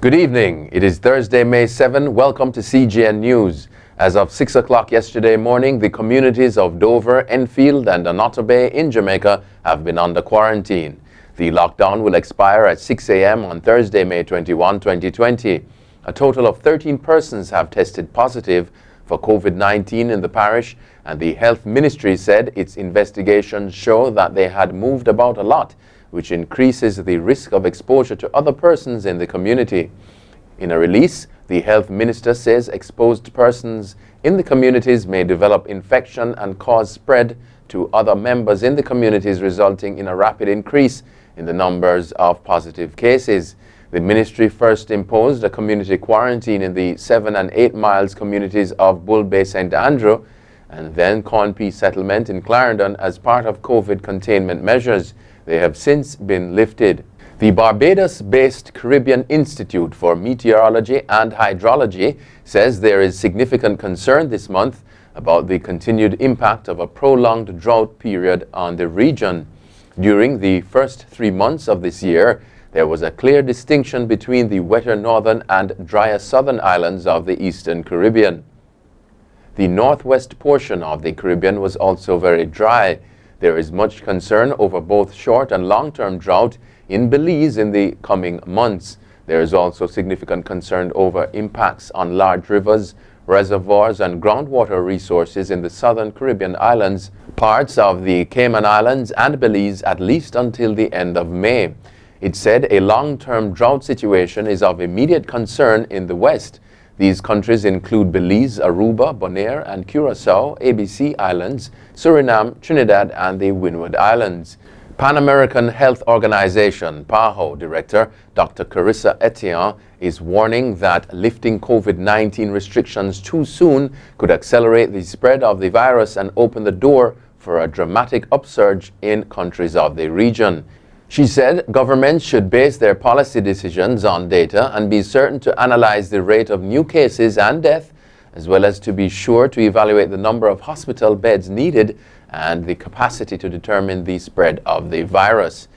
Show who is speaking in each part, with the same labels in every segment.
Speaker 1: Good evening. It is Thursday, May 7. Welcome to CGN News. As of 6 o'clock yesterday morning, the communities of Dover, Enfield and Onoto Bay in Jamaica have been under quarantine. The lockdown will expire at 6 a.m. on Thursday, May 21, 2020. A total of 13 persons have tested positive for COVID-19 in the parish, and the Health Ministry said its investigations show that they had moved about a lot, which increases the risk of exposure to other persons in the community. In a release, the Health Minister says exposed persons in the communities may develop infection and cause spread to other members in the communities, resulting in a rapid increase in the numbers of positive cases. The ministry first imposed a community quarantine in the 7 and 8 miles communities of Bull Bay St. Andrew and then Cornpea Settlement in Clarendon as part of COVID containment measures. They have since been lifted. The Barbados-based Caribbean Institute for Meteorology and Hydrology says there is significant concern this month about the continued impact of a prolonged drought period on the region. During the first 3 months of this year, there was a clear distinction between the wetter northern and drier southern islands of the Eastern Caribbean. The northwest portion of the Caribbean was also very dry. There is much concern over both short and long-term drought in Belize in the coming months. There is also significant concern over impacts on large rivers, reservoirs and groundwater resources in the southern Caribbean islands, parts of the Cayman Islands and Belize at least until the end of May. It said a long-term drought situation is of immediate concern in the west. These countries include Belize, Aruba, Bonaire and Curacao, ABC Islands, Suriname, Trinidad and the Windward Islands. Pan American Health Organization, PAHO Director Dr. Carissa Etienne is warning that lifting COVID-19 restrictions too soon could accelerate the spread of the virus and open the door for a dramatic upsurge in countries of the region. She said governments should base their policy decisions on data and be certain to analyze the rate of new cases and death, as well as to be sure to evaluate the number of hospital beds needed and the capacity to determine the spread of the virus.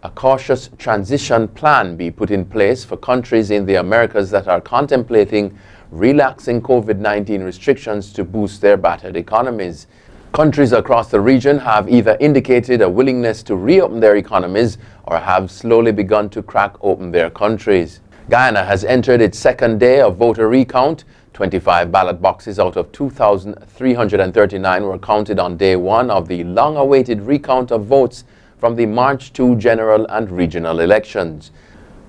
Speaker 1: A cautious transition plan be put in place for countries in the Americas that are contemplating relaxing COVID-19 restrictions to boost their battered economies. Countries across the region have either indicated a willingness to reopen their economies or have slowly begun to crack open their countries. Guyana has entered its second day of voter recount. 25 ballot boxes out of 2,339 were counted on day one of the long-awaited recount of votes from the March 2 general and regional elections.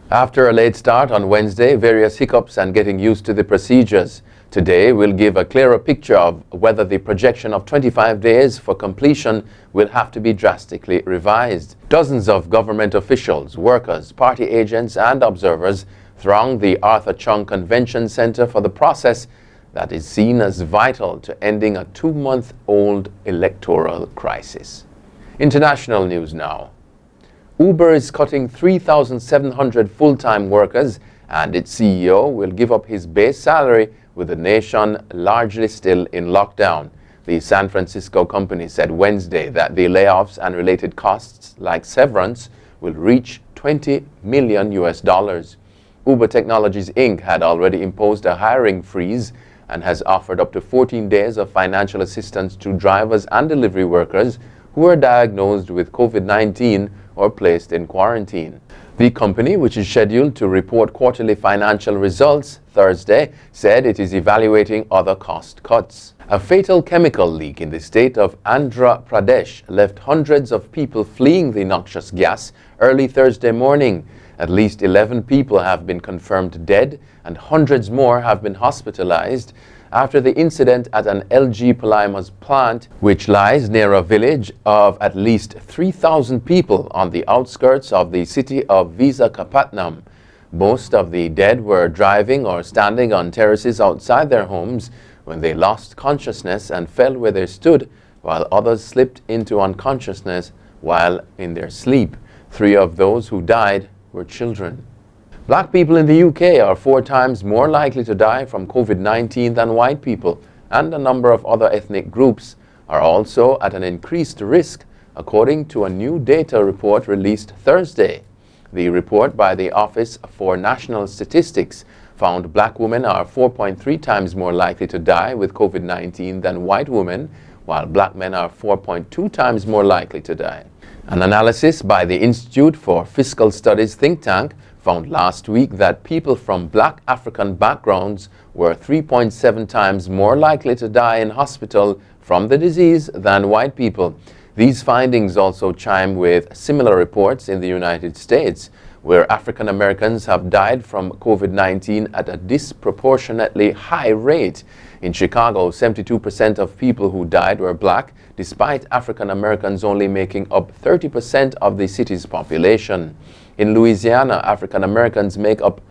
Speaker 1: After a late start on Wednesday, various hiccups and getting used to the procedures, today will give a clearer picture of whether the projection of 25 days for completion will have to be drastically revised. Dozens of government officials, workers, party agents and observers throng the Arthur Chung Convention Center for the process that is seen as vital to ending a 2-month-old electoral crisis. International news now. Uber is cutting 3,700 full-time workers and its CEO will give up his base salary with the nation largely still in lockdown. The San Francisco company said Wednesday that the layoffs and related costs like severance will reach $20 million. Uber Technologies Inc. had already imposed a hiring freeze and has offered up to 14 days of financial assistance to drivers and delivery workers who are diagnosed with COVID-19 or placed in quarantine. The company, which is scheduled to report quarterly financial results Thursday, said it is evaluating other cost cuts. A fatal chemical leak in the state of Andhra Pradesh left hundreds of people fleeing the noxious gas early Thursday morning. At least 11 people have been confirmed dead and hundreds more have been hospitalized after the incident at an LG Polymers plant, which lies near a village of at least 3,000 people on the outskirts of the city of Visakhapatnam. Most of the dead were driving or standing on terraces outside their homes when they lost consciousness and fell where they stood, while others slipped into unconsciousness while in their sleep. 3 of those who died were children. Black people in the UK are 4 times more likely to die from COVID-19 than white people, and a number of other ethnic groups are also at an increased risk, according to a new data report released Thursday. The report by the Office for National Statistics found black women are 4.3 times more likely to die with COVID-19 than white women, while black men are 4.2 times more likely to die. An analysis by the Institute for Fiscal Studies think tank found last week that people from black African backgrounds were 3.7 times more likely to die in hospital from the disease than white people. These findings also chime with similar reports in the United States, where African Americans have died from COVID-19 at a disproportionately high rate. In Chicago, 72% of people who died were black, despite African Americans only making up 30% of the city's population. In Louisiana, African Americans make up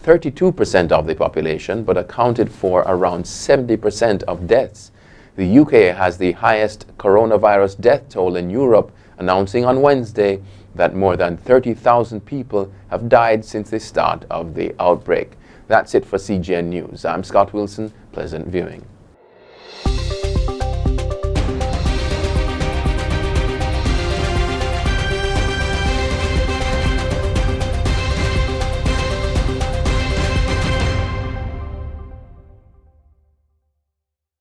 Speaker 1: 32% of the population, but accounted for around 70% of deaths. The UK has the highest coronavirus death toll in Europe, announcing on Wednesday that more than 30,000 people have died since the start of the outbreak. That's it for CGN News. I'm Scott Wilson. Pleasant viewing.